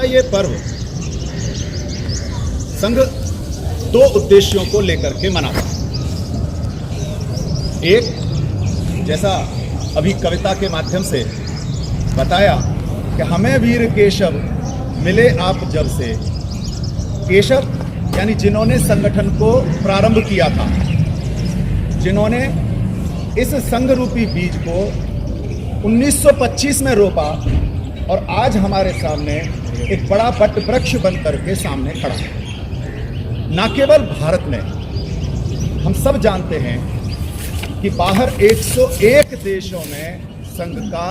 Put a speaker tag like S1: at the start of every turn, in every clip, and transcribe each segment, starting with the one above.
S1: का ये पर्व संघ दो उद्देश्यों को लेकर के मनाता है। एक, जैसा अभी कविता के माध्यम से बताया कि हमें वीर केशव मिले आप जब से। केशव यानी जिन्होंने संगठन को प्रारंभ किया था, जिन्होंने इस संघ रूपी बीज को 1925 में रोपा और आज हमारे सामने एक बड़ा वट वृक्ष बनकर के सामने खड़ा है। न केवल भारत में, हम सब जानते हैं कि बाहर 101 देशों में संघ का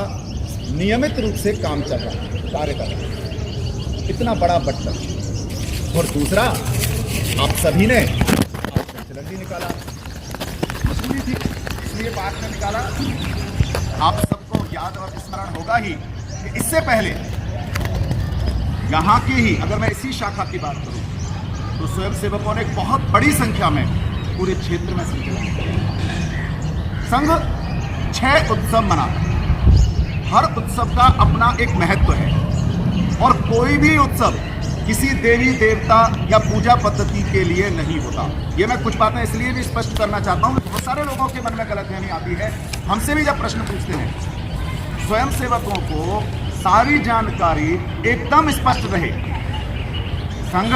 S1: नियमित रूप से काम चल रहा है, कार्य कर रहा है। इतना बड़ा वट वृक्ष। और दूसरा, आप सभी ने संचलन भी निकाला, मजबूरी थी इसलिए बाद में निकाला। आप सबको याद और स्मरण होगा ही कि इससे पहले यहाँ की ही, अगर मैं इसी शाखा की बात करूं, तो स्वयंसेवकों ने एक बहुत बड़ी संख्या में पूरे क्षेत्र में संचलन किया। संघ 6 उत्सव मनाता है। हर उत्सव का अपना एक महत्व है और कोई भी उत्सव किसी देवी देवता या पूजा पद्धति के लिए नहीं होता। ये मैं कुछ बातें इसलिए भी स्पष्ट करना चाहता हूँ, बहुत सारे लोगों के मन में गलतफहमी आती है। हमसे भी जब प्रश्न पूछते हैं, स्वयंसेवकों को सारी जानकारी एकदम स्पष्ट रहे। संघ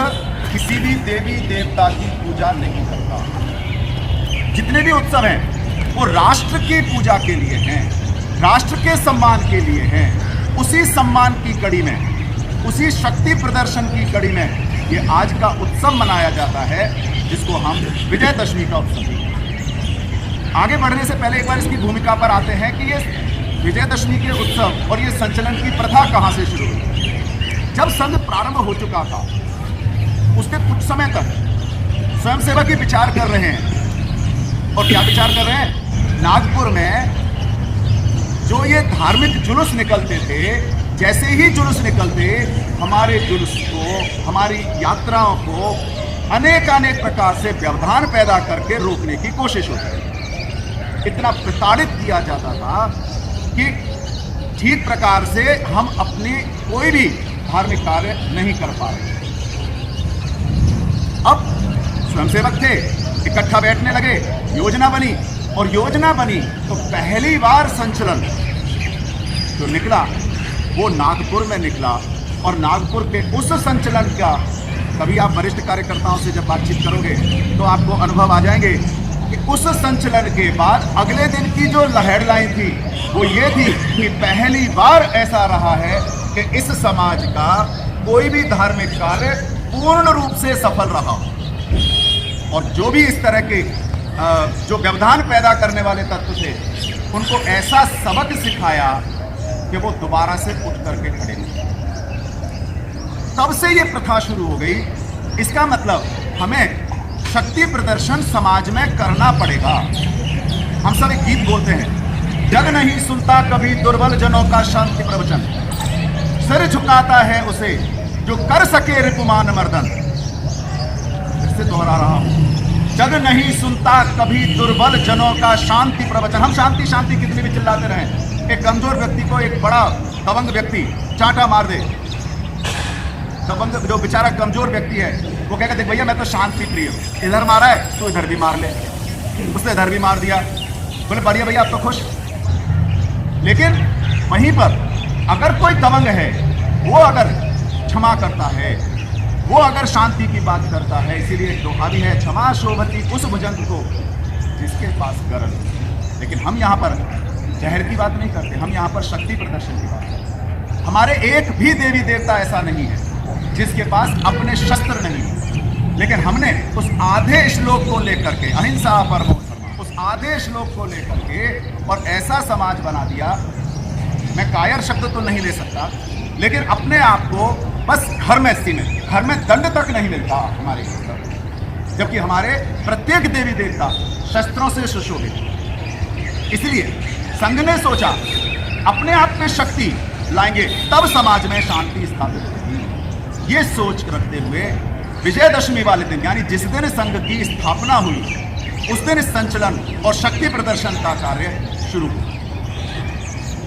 S1: किसी भी देवी देवता की पूजा नहीं करता। जितने भी उत्सव हैं वो राष्ट्र की पूजा के लिए हैं, राष्ट्र के सम्मान के लिए हैं। उसी सम्मान की कड़ी में, उसी शक्ति प्रदर्शन की कड़ी में ये आज का उत्सव मनाया जाता है, जिसको हम विजयदशमी का उत्सव कहते हैं। आगे बढ़ने से पहले एक बार इसकी भूमिका पर आते हैं कि ये विजयदशमी के उत्सव और ये संचलन की प्रथा कहाँ से शुरू हुई। जब संघ प्रारंभ हो चुका था, उसके कुछ समय तक स्वयंसेवक ही विचार कर रहे हैं। और क्या विचार कर रहे हैं? नागपुर में जो ये धार्मिक जुलूस निकलते थे, जैसे ही जुलूस निकलते, हमारे जुलूस को, हमारी यात्राओं को अनेक प्रकार से व्यवधान पैदा करके रोकने की कोशिश होती है। इतना प्रताड़ित किया जाता था कि ठीक प्रकार से हम अपने कोई भी धार्मिक कार्य नहीं कर पा रहे। अब स्वयंसेवक थे, इकट्ठा बैठने लगे, योजना बनी, और योजना बनी तो पहली बार संचलन जो निकला वो नागपुर में निकला। और नागपुर के उस संचलन का, कभी आप वरिष्ठ कार्यकर्ताओं से जब बातचीत करोगे तो आपको अनुभव आ जाएंगे कि उस संचलन के बाद अगले दिन की जो हेडलाइन थी वो ये थी कि पहली बार ऐसा रहा है कि इस समाज का कोई भी धार्मिक कार्य पूर्ण रूप से सफल रहा। और जो भी इस तरह के जो व्यवधान पैदा करने वाले तत्व थे, उनको ऐसा सबक सिखाया कि वो दोबारा से उठ करके खड़े नहीं। तब से ये प्रथा शुरू हो गई। इसका मतलब हमें शक्ति प्रदर्शन समाज में करना पड़ेगा। हम सब एक गीत बोलते हैं, जग नहीं सुनता कभी दुर्बल जनों का शांति प्रवचन, सिर झुकाता है उसे जो कर सके रिपुमान मर्दन। फिर से दोहरा रहा हूं, जग नहीं सुनता कभी दुर्बल जनों का शांति प्रवचन। हम शांति शांति कितनी भी चिल्लाते रहें, एक कमजोर व्यक्ति को एक बड़ा दबंग व्यक्ति चांटा मार दे, दबंग जो बेचारा कमजोर व्यक्ति है वो कहेगा, देख भैया मैं तो शांति प्रिय हूँ, इधर मारा है तो इधर भी मार ले, उसने इधर भी मार दिया, बोले बढ़िया भैया आप तो खुश। लेकिन वहीं पर अगर कोई दबंग है, वो अगर क्षमा करता है, वो अगर शांति की बात करता है, इसीलिए एक दोहा भी है, क्षमा शोभती उस भुजंग को जिसके पास गरज। लेकिन हम यहाँ पर जहर की बात नहीं करते, हम यहाँ पर शक्ति प्रदर्शन की बात करते। हमारे एक भी देवी देवता ऐसा नहीं है जिसके पास अपने शस्त्र नहीं है। लेकिन हमने उस आधे श्लोक को लेकर के, अहिंसा परमो धर्मः, उस आधे श्लोक को लेकर के और ऐसा समाज बना दिया। मैं कायर शब्द तो नहीं ले सकता, लेकिन अपने आप को बस घर में सीमित, घर में दंड तक नहीं मिलता हमारे अंदर, जबकि हमारे प्रत्येक देवी देवता शस्त्रों से सुशोभित। इसलिए संघ ने सोचा अपने आप में शक्ति लाएंगे तब समाज में शांति स्थापित होगी। ये सोच रखते हुए विजयदशमी वाले दिन, यानी जिस दिन संघ की स्थापना हुई, उस दिन संचलन और शक्ति प्रदर्शन का कार्य शुरू हुआ।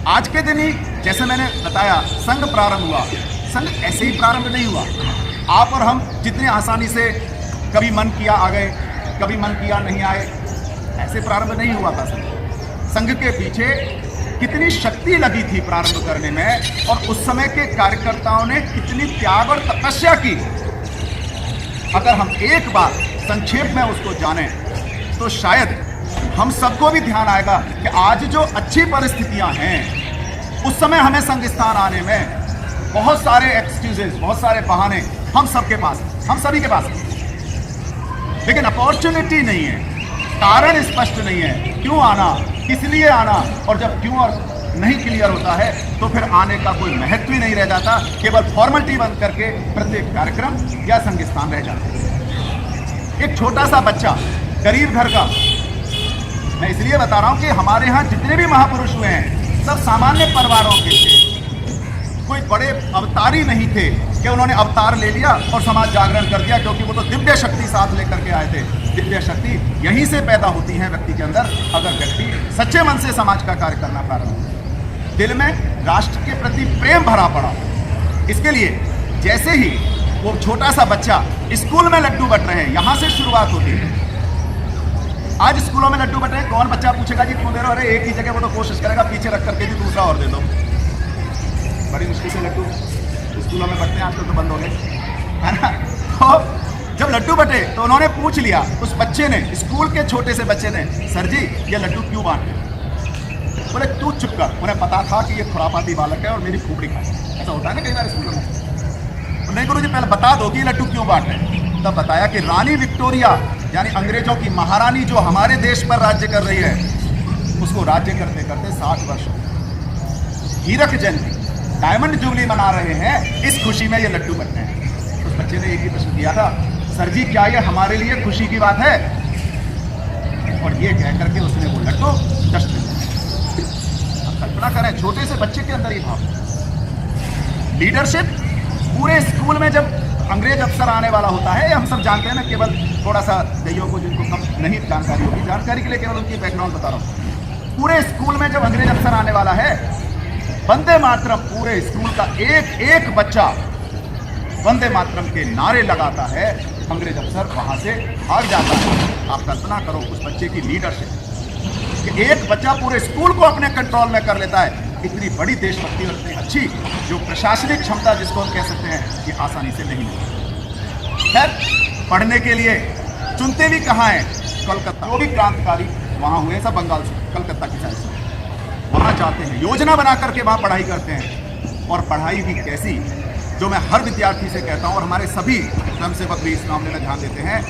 S1: आज के दिन ही, जैसे मैंने बताया, संघ प्रारंभ हुआ, संघ ऐसे ही प्रारंभ नहीं हुआ। आप और हम जितने आसानी से कभी मन किया आ गए, कभी मन किया नहीं आए, ऐसे प्रारंभ नहीं हुआ था संघ। संघ के पीछे कितनी शक्ति लगी थी प्रारंभ करने में, और उस समय के कार्यकर्ताओं ने कितनी त्याग और तपस्या की। अगर हम एक बार संक्षेप में उसको जानें तो शायद हम सबको भी ध्यान आएगा कि आज जो अच्छी परिस्थितियां हैं, उस समय हमें संघ स्थान आने में बहुत सारे एक्सक्यूजेस, बहुत सारे बहाने हम सबके पास, हम सभी के पास, लेकिन अपॉर्चुनिटी नहीं है, कारण स्पष्ट नहीं है क्यों आना, किस लिए आना। और जब क्यों और नहीं क्लियर होता है तो फिर आने का कोई महत्व ही नहीं रह जाता, केवल फॉर्मेलिटी बंद करके प्रत्येक कार्यक्रम या संघ स्थान रह जाता है। एक छोटा सा बच्चा, गरीब घर का, मैं इसलिए बता रहा हूं कि हमारे यहाँ जितने भी महापुरुष हुए हैं सब सामान्य परिवारों के थे, कोई बड़े अवतारी नहीं थे कि उन्होंने अवतार ले लिया और समाज जागरण कर दिया, क्योंकि वो तो दिव्य शक्ति साथ लेकर के आए थे। दिव्य शक्ति यहीं से पैदा होती है व्यक्ति के अंदर, अगर व्यक्ति सच्चे मन से समाज का कार्य करना प्रारंभ करे, दिल में राष्ट्र के प्रति प्रेम भरा पड़ा। इसके लिए जैसे ही वो छोटा सा बच्चा स्कूल में लड्डू बट रहे हैं, यहाँ से शुरुआत होती है। आज स्कूलों में लड्डू बट रहे हैं, कौन बच्चा पूछेगा जी क्यों दे रहे हो? अरे एक ही जगह वो तो कोशिश करेगा पीछे रख करके जी दूसरा और दे दो। बड़ी मुश्किल से लड्डू स्कूलों में बटते हैं, आजकल तो बंद हो गए, है ना। तो जब लड्डू बटे तो उन्होंने पूछ लिया उस बच्चे ने, स्कूल के छोटे से बच्चे ने, सर जी ये लड्डू क्यों बांटे? बोले तू चुप कर, उन्हें पता था कि ये खुरापाती बालक है और मेरी खोपड़ी खाए। ऐसा होता है ना कई बार स्कूलों में। नहीं गुरु जी पहले बता दो कि ये लड्डू क्यों बांटे। तब बताया कि रानी विक्टोरिया यानी अंग्रेजों की महारानी जो हमारे देश पर राज्य कर रही है, उसको राज्य करते करते 60 वर्ष हीरक जयंती, डायमंड जुबली मना रहे हैं, इस खुशी में ये लड्डू बटते हैं। उस बच्चे ने एक ही प्रश्न किया था, सर जी क्या ये हमारे लिए खुशी की बात है? और ये कह करके उसने वो लड्डू जश्न लिया। कल्पना करें छोटे से बच्चे के अंदर ये भाव। लीडरशिप पूरे स्कूल में जब अंग्रेज अफसर आने वाला होता है, हम सब जानते हैं ना, केवल थोड़ा सा कईयों को जिनको कम नहीं जानकारी होगी, जानकारी के लिए केवल उनकी बैकग्राउंड बता रहा हूँ। पूरे स्कूल में जब अंग्रेज अफसर आने वाला है, वंदे मातरम, पूरे स्कूल का एक एक बच्चा वंदे मातरम के नारे लगाता है, अंग्रेज अफसर वहां से भाग जाता है। आप कल्पना करो उस बच्चे की लीडरशिप, कि एक बच्चा पूरे स्कूल को अपने कंट्रोल में कर लेता है। इतनी बड़ी देशभक्ति और इतनी अच्छी जो प्रशासनिक क्षमता जिसको हम कह सकते हैं, ये आसानी से नहीं मिलती। खैर, पढ़ने के लिए चुनते भी कहाँ हैं? कलकत्ता। जो भी क्रांतिकारी वहाँ हुए सब बंगाल से, कलकत्ता की साइड से वहाँ जाते हैं, योजना बना करके वहाँ पढ़ाई करते हैं। और पढ़ाई भी कैसी, जो मैं हर विद्यार्थी से कहता हूँ, और हमारे सभी स्वयंसेवक भी इस मामले में ध्यान देते हैं,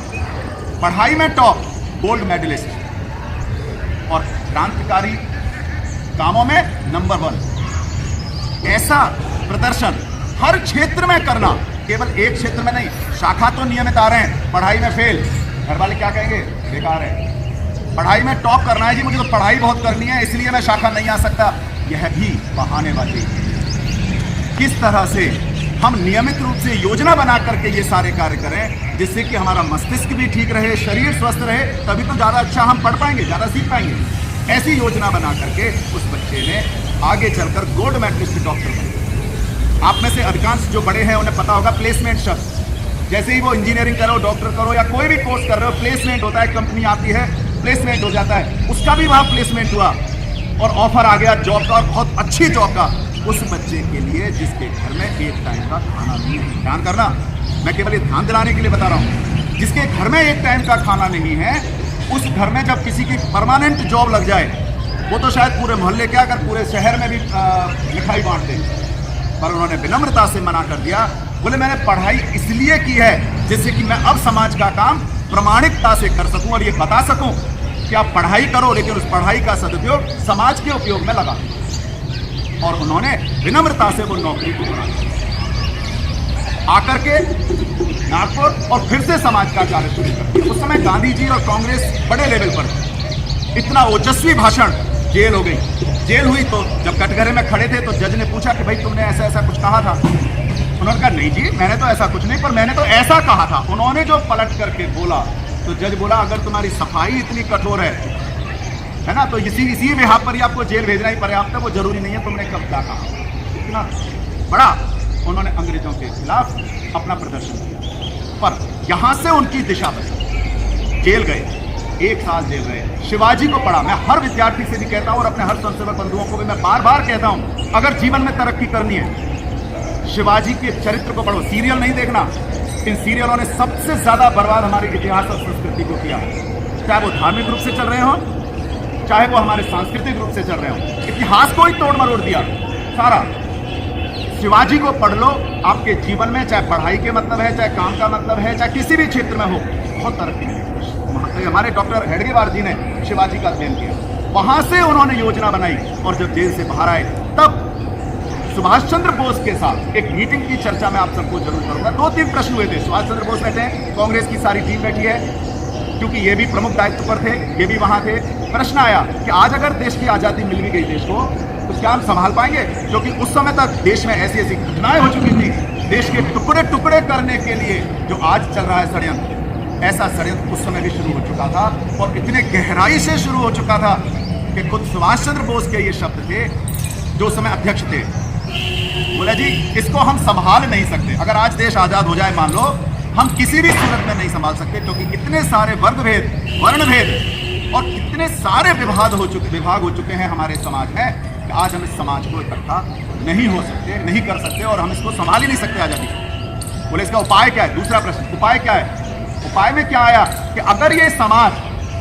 S1: पढ़ाई में टॉप, गोल्ड मेडलिस्ट, और क्रांतिकारी कामों में नंबर 1। ऐसा प्रदर्शन हर क्षेत्र में करना, केवल एक क्षेत्र में नहीं। शाखा तो नियमित आ रहे हैं, पढ़ाई में फेल, घर वाले क्या कहेंगे? बेकार है। पढ़ाई में टॉप करना है जी, मुझे तो पढ़ाई बहुत करनी है इसलिए मैं शाखा नहीं आ सकता, यह भी बहानेबाजी। किस तरह से हम नियमित रूप से योजना बना करके ये सारे कार्य करें, जिससे कि हमारा मस्तिष्क भी ठीक रहे, शरीर स्वस्थ रहे, तभी तो ज़्यादा अच्छा हम पढ़ पाएंगे, ज़्यादा सीख पाएंगे। ऐसी योजना बना करके उस बच्चे ने आगे चलकर गोल्ड मेडलिस्ट डॉक्टर बने। आप में से अधिकांश जो बड़े हैं उन्हें पता होगा प्लेसमेंट शब्द। जैसे ही वो इंजीनियरिंग करो, डॉक्टर करो या कोई भी कोर्स कर रहे हो, प्लेसमेंट होता है, कंपनी आती है, प्लेसमेंट हो जाता है। उसका भी वहाँ प्लेसमेंट हुआ और ऑफर आ गया जॉब का, और बहुत अच्छी जॉब का, उस बच्चे के लिए जिसके घर में एक टाइम का खाना नहीं है। ध्यान करना, मैं केवल ये ध्यान दिलाने के लिए बता रहा हूँ, जिसके घर में एक टाइम का खाना नहीं है, उस घर में जब किसी की परमानेंट जॉब लग जाए, वो तो शायद पूरे मोहल्ले क्या अगर पूरे शहर में भी मिठाई बांट दें, पर उन्होंने विनम्रता से मना कर दिया। बोले मैंने पढ़ाई इसलिए की है जिससे कि मैं अब समाज का काम प्रामाणिकता से कर सकूं और ये बता सकूं कि आप पढ़ाई करो, लेकिन उस पढ़ाई का सदुपयोग समाज के उपयोग में लगा। और उन्होंने विनम्रता से वो नौकरी को बना आकर के नागपुर और फिर से समाज का कार्य शुरू कर दिया। उस समय गांधी जी और कांग्रेस बड़े लेवल पर, इतना ओजस्वी भाषण, जेल हो गई। जेल हुई तो जब कटघरे में खड़े थे तो जज ने पूछा कि भाई तुमने ऐसा ऐसा कुछ कहा था। उन्होंने कहा नहीं जी मैंने तो ऐसा कुछ नहीं, पर मैंने तो ऐसा कहा था। उन्होंने जो पलट करके बोला तो जज बोला अगर तुम्हारी सफाई इतनी कठोर है ना, तो इसी बिहाफ पर ही आपको जेल भेजना ही पर्याप्त है, वो जरूरी नहीं है तुमने कब क्या कहा। इतना बड़ा उन्होंने अंग्रेजों के खिलाफ अपना प्रदर्शन किया, पर यहां से उनकी दिशा बदली, जेल गए, 1 साल जेल रहे। शिवाजी को पढ़ा, मैं हर विद्यार्थी से भी कहता हूं और अपने हर स्वयंसेवक बंधुओं को भी मैं बार बार कहता हूं, अगर जीवन में तरक्की करनी है, शिवाजी के चरित्र को पढ़ो। सीरियल नहीं देखना, इन सीरियलों ने सबसे ज्यादा बर्बाद हमारे इतिहास और संस्कृति को किया, चाहे वो धार्मिक रूप से चल रहे हो, चाहे वो हमारे सांस्कृतिक रूप से चल रहे हो। इतिहास को ही तोड़ मरोड़ दिया सारा। शिवाजी को पढ़ लो, आपके जीवन में चाहे पढ़ाई के मतलब है, चाहे काम का मतलब है, चाहे किसी भी क्षेत्र में हो, बहुत तरक्की है। हमारे डॉक्टर हेडगेवार जी ने शिवाजी का अध्ययन किया, वहां से उन्होंने योजना बनाई, और जब जेल से बाहर आए तब सुभाष चंद्र बोस के साथ एक मीटिंग की चर्चा में आप सबको जरूर करूंगा। 2-3 प्रश्न हुए थे। सुभाष चंद्र बोस बैठे हैं, कांग्रेस की सारी टीम बैठी है, क्योंकि ये भी प्रमुख दायित्व पर थे, ये भी वहां थे। प्रश्न आया कि आज अगर देश की आजादी मिल भी गई देश को, तो क्या हम संभाल पाएंगे? क्योंकि उस समय तक देश में ऐसी ऐसी घटनाएं हो चुकी थी, देश के टुकड़े टुकड़े करने के लिए जो आज चल रहा है षड्यंत्र, ऐसा षड्यंत्र उस समय भी शुरू हो चुका था, और इतने गहराई से शुरू हो चुका था कि खुद सुभाष चंद्र बोस के ये शब्द थे, जो उस समय अध्यक्ष थे। बोला जी, इसको हम संभाल नहीं सकते। अगर आज देश आजाद हो जाए, मान लो, हम किसी भी सूरत में नहीं संभाल सकते, क्योंकि इतने सारे वर्ग भेद, वर्ण भेद और इतने सारे विभाग हो चुके हैं हमारे समाज में कि आज हम इस समाज को इकट्ठा नहीं हो सकते, नहीं कर सकते, और हम इसको संभाल ही नहीं सकते आजादी। बोले इसका उपाय क्या है? दूसरा प्रश्न, उपाय क्या है? उपाय में क्या आया कि अगर ये समाज,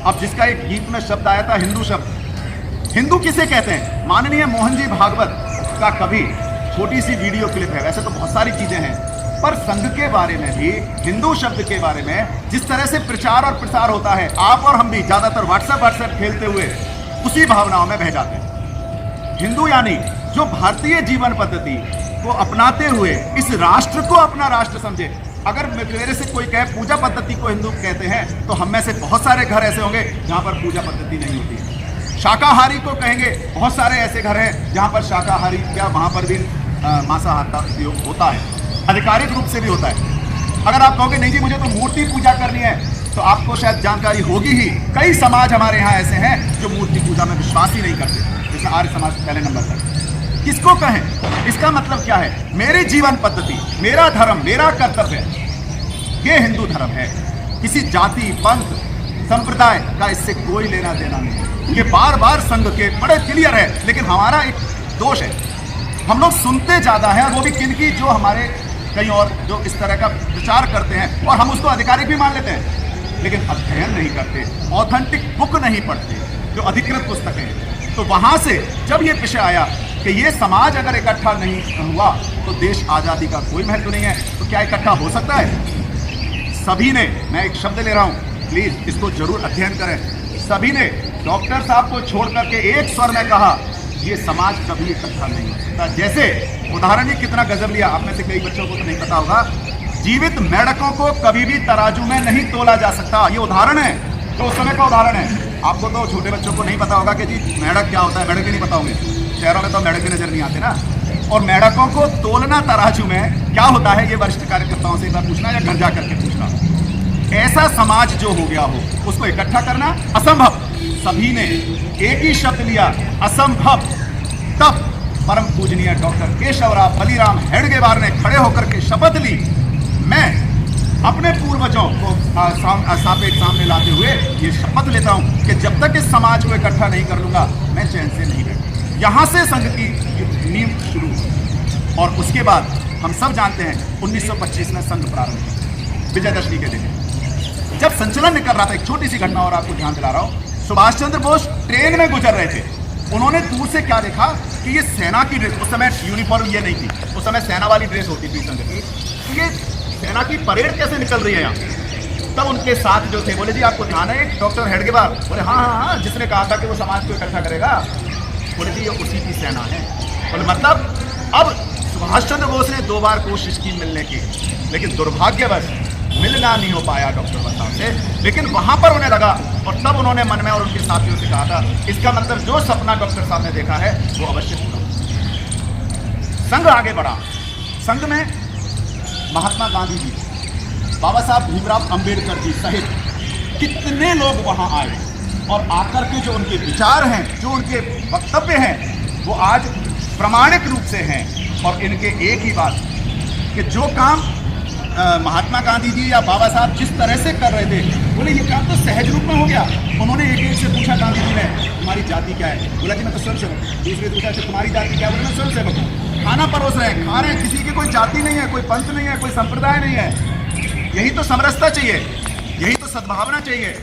S1: अब जिसका एक गीत में शब्द आया था हिंदू शब्द, हिंदू किसे कहते हैं? माननीय मोहन जी भागवत का कभी छोटी सी वीडियो क्लिप है, वैसे तो बहुत सारी चीजें हैं, पर संघ के बारे में भी, हिंदू शब्द के बारे में जिस तरह से प्रचार और प्रसार होता है, आप और हम भी ज्यादातर व्हाट्सएप खेलते हुए उसी भावनाओं में बह जाते हैं। हिंदू यानी जो भारतीय जीवन पद्धति को अपनाते हुए इस राष्ट्र को अपना राष्ट्र समझे। अगर मेरे से कोई कहे पूजा पद्धति को हिंदू कहते हैं, तो हम में से बहुत सारे घर ऐसे होंगे जहां पर पूजा पद्धति नहीं होती है। शाकाहारी को कहेंगे, बहुत सारे ऐसे घर हैं जहां पर शाकाहारी या वहां पर भी मांसाहार का उपयोग होता है, आधिकारिक रूप से भी होता है। अगर आप कहोगे नहीं जी मुझे तो मूर्ति पूजा करनी है, तो आपको शायद जानकारी होगी ही, कई समाज हमारे यहाँ ऐसे हैं जो मूर्ति पूजा में विश्वास ही नहीं करते, जैसे आर्य समाज पहले नंबर पर। किसको कहें? इसका मतलब क्या है? मेरी जीवन पद्धति, मेरा धर्म, मेरा कर्तव्य, ये हिंदू धर्म है। किसी जाति, पंथ, संप्रदाय का इससे कोई लेना देना नहीं। ये बार बार संघ के बड़े क्लियर है, लेकिन हमारा एक दोष है, हम लोग सुनते ज्यादा हैं, वो भी किनकी, जो हमारे कहीं और जो इस तरह का प्रचार करते हैं, और हम उसको आधिकारिक भी मान लेते हैं, लेकिन अध्ययन नहीं करते, ऑथेंटिक बुक नहीं पढ़ते, जो अधिकृत पुस्तकें हैं। तो वहां से जब ये विषय आया कि ये समाज अगर इकट्ठा नहीं हुआ तो देश आजादी का कोई महत्व नहीं है, तो क्या इकट्ठा हो सकता है? सभी ने, मैं एक शब्द ले रहा हूं, प्लीज इसको जरूर अध्ययन करें, सभी ने डॉक्टर साहब को छोड़ करके एक स्वर में कहा ये समाज कभी इकट्ठा नहीं हो सकता। जैसे उदाहरण ही कितना गजब लिया, आप में से कई बच्चों को तो नहीं पता होगा, जीवित मेढकों को कभी भी तराजू में नहीं तोला जा सकता। ये उदाहरण है, तो उस समय का उदाहरण है। आपको तो छोटे बच्चों को नहीं पता होगा कि जी मेढक क्या होता है, मेढक भी नहीं पता होंगे, शहरों में तो मेढक भी नजर नहीं आते ना। और मेढकों को तोलना तराजू में क्या होता है, ये वरिष्ठ कार्यकर्ताओं से एक बार पूछना या घर जा करके पूछना। ऐसा समाज जो हो गया हो, उसको इकट्ठा करना असंभव। सभी ने एक ही शब्द लिया, असंभव। तब परम पूजनीय डॉक्टर केशवराव बलिराम हेडगेवार ने खड़े होकर के शपथ ली, मैं अपने पूर्वजों को सामने लाते हुए ये शपथ लेता हूं कि जब तक इस समाज को इकट्ठा नहीं कर लूंगा मैं चैन से नहीं बैठूंगा। यहां से संघ की नींव शुरू हुई, और उसके बाद हम सब जानते हैं 1925 में संघ प्रारंभ हुआ, विजयदशमी के दिन जब संचलन निकल रहा था। एक छोटी सी घटना और आपको ध्यान दिला रहा हूं, सुभाष चंद्र बोस ट्रेन में गुजर रहे थे, उन्होंने दूर से क्या देखा कि ये सेना की ड्रेस, उस समय यूनिफॉर्म ये नहीं थी, उस समय सेना वाली ड्रेस होती थी संघ की, ये सेना की परेड कैसे निकल रही है यहाँ। तब उनके साथ जो थे बोले जी आपको ध्यान है डॉक्टर हेडगेवार? बोले हाँ हाँ हाँ, जिसने कहा था कि वो समाज को इकट्ठा करेगा। बोले जी ये उसी की सेना है। बोले मतलब? अब सुभाष चंद्र बोस ने 2 बार कोशिश की मिलने की, लेकिन दुर्भाग्यवश मिलना नहीं हो पाया डॉक्टर साहब से। लेकिन वहां पर उन्हें लगा, और तब उन्होंने मन में और उनके साथियों से कहा था, इसका मतलब जो सपना डॉक्टर साहब ने देखा है वो अवश्य पूरा। संघ आगे बढ़ा। संघ में महात्मा गांधी जी, बाबा साहब भीमराव अंबेडकर जी सहित कितने लोग वहां आए, और आकर के जो उनके विचार हैं, जो उनके वक्तव्य हैं, वो आज प्रमाणिक रूप से हैं। और इनके एक ही बात, कि जो काम महात्मा गांधी जी या बाबा साहब जिस तरह से कर रहे थे, बोले ये काम तो सहज रूप में हो गया। उन्होंने एक से पूछा गांधी जी ने, तुम्हारी जाति क्या है? बोला जी मैं तो स्वयं सेवक। दूसरे पूछा तुम्हारी जाति क्या? बोला मैं स्वयं सेवक हूँ। खाना परोस रहे हैं, खा रहे हैं, किसी की कोई जाति नहीं है, कोई पंथ नहीं है, कोई संप्रदाय नहीं है। यही तो समरसता चाहिए, यही तो सद्भावना चाहिए।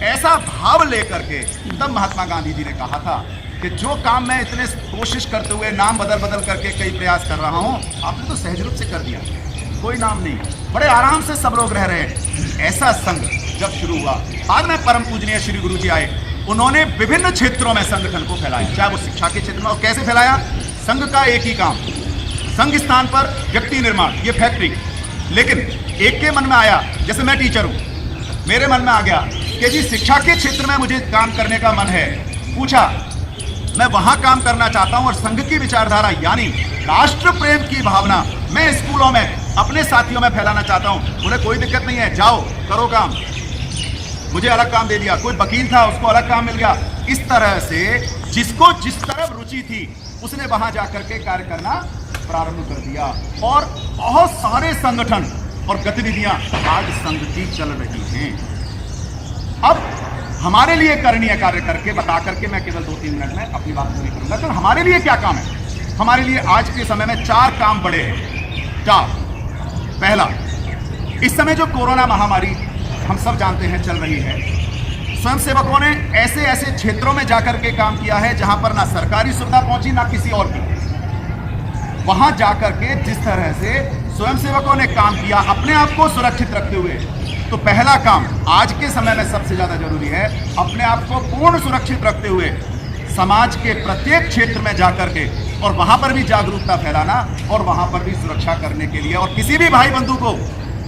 S1: ऐसा भाव लेकर के तब महात्मा गांधी जी ने कहा था कि जो काम मैं इतने कोशिश करते हुए नाम बदल बदल करके कई प्रयास कर रहा हूँ, आपने तो सहज रूप से कर दिया, कोई नाम नहीं, बड़े आराम से सब लोग रह रहे हैं। ऐसा संघ जब शुरू हुआ, बाद में परम पूजनीय श्री गुरु जी आए, उन्होंने विभिन्न क्षेत्रों में संगठन को फैलाया, चाहे वो शिक्षा के क्षेत्र में। और कैसे फैलाया? संघ का एक ही काम, संघ स्थान पर व्यक्ति निर्माण, ये फैक्ट्री। लेकिन एक के मन में आया, जैसे मैं टीचर हूँ, मेरे मन में आ गया कि जी शिक्षा के क्षेत्र में मुझे काम करने का मन है। पूछा, मैं वहां काम करना चाहता हूं और संघ की विचारधारा यानी राष्ट्र प्रेम की भावना मैं स्कूलों में अपने साथियों में फैलाना चाहता हूं। बोले कोई दिक्कत नहीं है, जाओ करो काम। मुझे अलग काम दे दिया। कोई वकील था, उसको अलग काम मिल गया। इस तरह से जिसको जिस तरफ रुचि थी उसने वहां जाकर के कार्य करना प्रारंभ कर दिया। और बहुत सारे संगठन और गतिविधियां आज संघ की चल रही हैं। अब हमारे लिए करणीय कार्य करके बता करके मैं केवल 2-3 मिनट में अपनी बात पूरी करूंगा। तो हमारे लिए क्या काम है? हमारे लिए आज के समय में 4 काम बड़े हैं। 4। पहला, इस समय जो कोरोना महामारी हम सब जानते हैं चल रही है, स्वयंसेवकों ने ऐसे ऐसे क्षेत्रों में जाकर के काम किया है जहां पर ना सरकारी सुविधा पहुंची ना किसी और की। वहां जाकर के जिस तरह से स्वयंसेवकों ने काम किया अपने आप को सुरक्षित रखते हुए, तो पहला काम आज के समय में सबसे ज्यादा जरूरी है, अपने आप को पूर्ण सुरक्षित रखते हुए समाज के प्रत्येक क्षेत्र में जाकर के और वहां पर भी जागरूकता फैलाना और वहां पर भी सुरक्षा करने के लिए, और किसी भी भाई बंधु को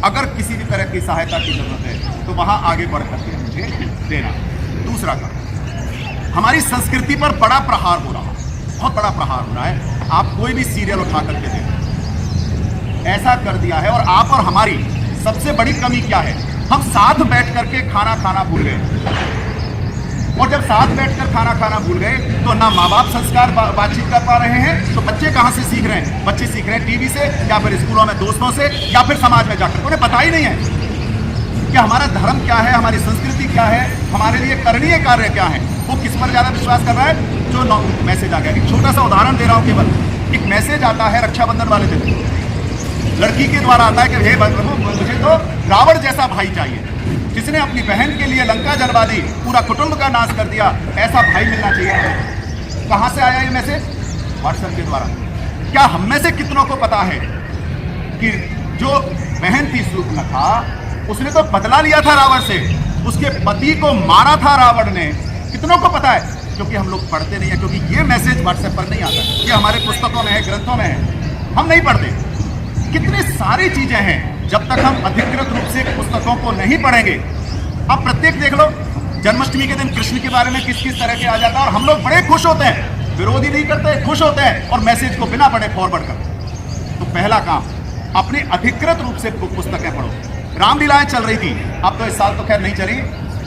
S1: अगर किसी भी तरह की सहायता की जरूरत है तो वहां आगे बढ़ करके मुझे देना। दूसरा काम, हमारी संस्कृति पर बड़ा प्रहार हो रहा है, बहुत बड़ा प्रहार हो रहा है। आप कोई भी सीरियल उठा करके देखो, ऐसा कर दिया है। और आप और हमारी सबसे बड़ी कमी क्या है? हम साथ बैठ करके खाना खाना भूल गए। और जब साथ बैठकर खाना खाना भूल गए तो ना माँ बाप संस्कार बातचीत कर पा रहे हैं, तो बच्चे कहाँ से सीख रहे हैं? बच्चे सीख रहे हैं टीवी से, या फिर स्कूलों में दोस्तों से, या फिर समाज में जाकर। उन्हें पता ही नहीं है कि हमारा धर्म क्या है, हमारी संस्कृति क्या है, हमारे लिए करणीय कार्य क्या है। वो किस पर ज्यादा विश्वास कर रहा है? जो मैसेज आ गया। एक छोटा सा उदाहरण दे रहा हूँ केवल। एक मैसेज आता है रक्षाबंधन वाले दिन, लड़की के द्वारा आता है कि हे प्रभु मुझे तो रावण जैसा भाई चाहिए, जिसने अपनी बहन के लिए लंका जलवा दी, पूरा कुटुंब का नाश कर दिया, ऐसा भाई मिलना चाहिए। कहां से आया ये मैसेज? व्हाट्सएप के द्वारा। क्या हम में से कितनों को पता है कि जो बहन थी शूर्पणखा, उसने तो बदला लिया था रावण से, उसके पति को मारा था रावण ने। कितनों को पता है? क्योंकि हम लोग पढ़ते नहीं है, क्योंकि ये मैसेज व्हाट्सएप पर नहीं आता, ये हमारे पुस्तकों में है, ग्रंथों में है, हम नहीं पढ़ते। कितनी सारी चीजें हैं, जब तक हम अधिकृत रूप से पुस्तकों को नहीं पढ़ेंगे। अब प्रत्येक देख लो, जन्माष्टमी के दिन कृष्ण के बारे में किस किस तरह के आ जाता है और हम लोग बड़े खुश होते हैं, विरोधी नहीं करते, खुश होते हैं और मैसेज को बिना पढ़े फॉरवर्ड करते। तो पहला काम, अपने अधिकृत रूप से पुस्तकें पढ़ो। रामलीलाएं चल रही थी, अब तो इस साल तो खैर नहीं चली।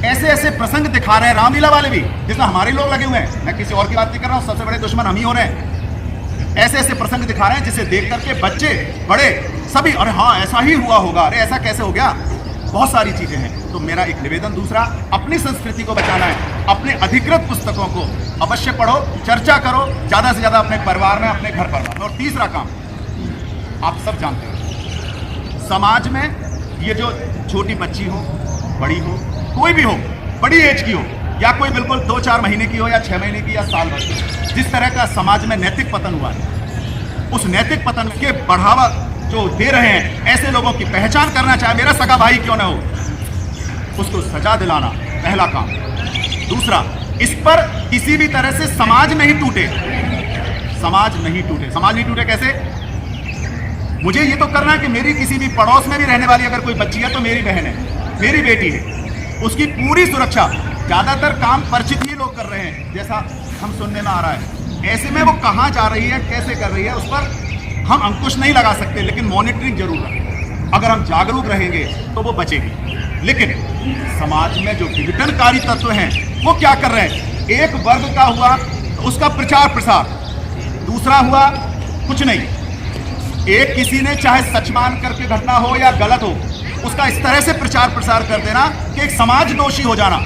S1: ऐसे ऐसे प्रसंग दिखा रहे हैं रामलीला वाले भी, जिसमें हमारे लोग लगे हुए हैं। मैं किसी और की बात नहीं कर रहा हूँ, सबसे बड़े दुश्मन हम ही हो रहे हैं। ऐसे ऐसे प्रसंग दिखा रहे हैं जिसे देख करके बच्चे बड़े सभी, अरे हाँ ऐसा ही हुआ होगा, अरे ऐसा कैसे हो गया। बहुत सारी चीजें हैं। तो मेरा एक निवेदन दूसरा, अपनी संस्कृति को बचाना है, अपने अधिकृत पुस्तकों को अवश्य पढ़ो, चर्चा करो ज्यादा से ज्यादा अपने परिवार में, अपने घर पर। और तीसरा काम, आप सब जानते हो समाज में ये जो छोटी बच्ची हो, बड़ी हो, कोई भी हो, बड़ी एज की हो या कोई बिल्कुल 2-4 महीने की हो या 6 महीने की या साल भर की, जिस तरह का समाज में नैतिक पतन हुआ है, उस नैतिक पतन के बढ़ावा जो दे रहे हैं ऐसे लोगों की पहचान करना, चाहे मेरा सगा भाई क्यों ना हो, उसको सजा दिलाना पहला काम। दूसरा, इस पर किसी भी तरह से समाज नहीं टूटे। समाज नहीं टूटे। समाज नहीं टूटे कैसे? मुझे ये तो करना है कि मेरी किसी भी पड़ोस में भी रहने वाली अगर कोई बच्ची है तो मेरी बहन है, मेरी बेटी है, उसकी पूरी सुरक्षा। ज्यादातर काम परिचित ही लोग कर रहे हैं, जैसा हम सुनने में आ रहा है। ऐसे में वो कहाँ जा रही है, कैसे कर रही है, उस पर हम अंकुश नहीं लगा सकते, लेकिन मॉनिटरिंग जरूर है। अगर हम जागरूक रहेंगे तो वो बचेगी। लेकिन समाज में जो विघटनकारी तत्व हैं वो क्या कर रहे हैं? एक वर्ग का हुआ तो उसका प्रचार प्रसार, दूसरा हुआ कुछ नहीं, एक किसी ने चाहे सच मान करके घटना हो या गलत हो, उसका इस तरह से प्रचार प्रसार कर देना कि एक समाज दोषी हो जाना,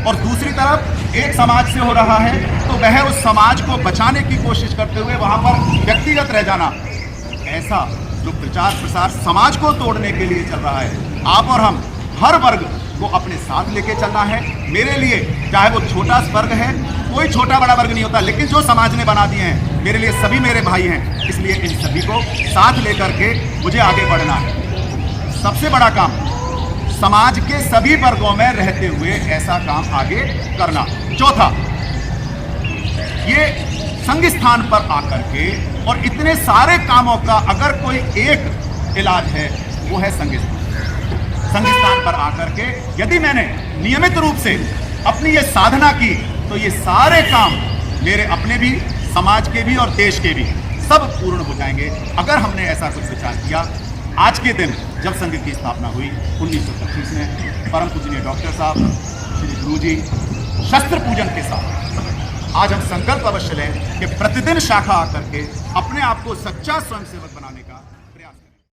S1: और दूसरी तरफ एक समाज से हो रहा है तो वह उस समाज को बचाने की कोशिश करते हुए वहां पर व्यक्तिगत रह जाना, ऐसा जो प्रचार प्रसार समाज को तोड़ने के लिए चल रहा है। आप और हम हर वर्ग को अपने साथ लेके चलना है। मेरे लिए चाहे वो छोटा वर्ग है, कोई छोटा बड़ा वर्ग नहीं होता, लेकिन जो समाज ने बना दिए हैं मेरे लिए सभी मेरे भाई हैं, इसलिए इन सभी को साथ लेकर के मुझे आगे बढ़ना है। सबसे बड़ा काम समाज के सभी वर्गों में रहते हुए ऐसा काम आगे करना। चौथा, ये संघ स्थान पर आकर के और इतने सारे कामों का अगर कोई एक इलाज है वो है संघ स्थान। संघ स्थान पर आकर के यदि मैंने नियमित रूप से अपनी ये साधना की तो ये सारे काम मेरे अपने भी, समाज के भी और देश के भी सब पूर्ण हो जाएंगे। अगर हमने ऐसा कुछ विचार किया। आज के दिन जब संघ की स्थापना हुई 1925 में, परम पूजनीय डॉक्टर साहब श्री गुरु जी शस्त्र पूजन के साथ आज हम संकल्प अवश्य लें कि प्रतिदिन शाखा आकर के अपने आप को सच्चा स्वयंसेवक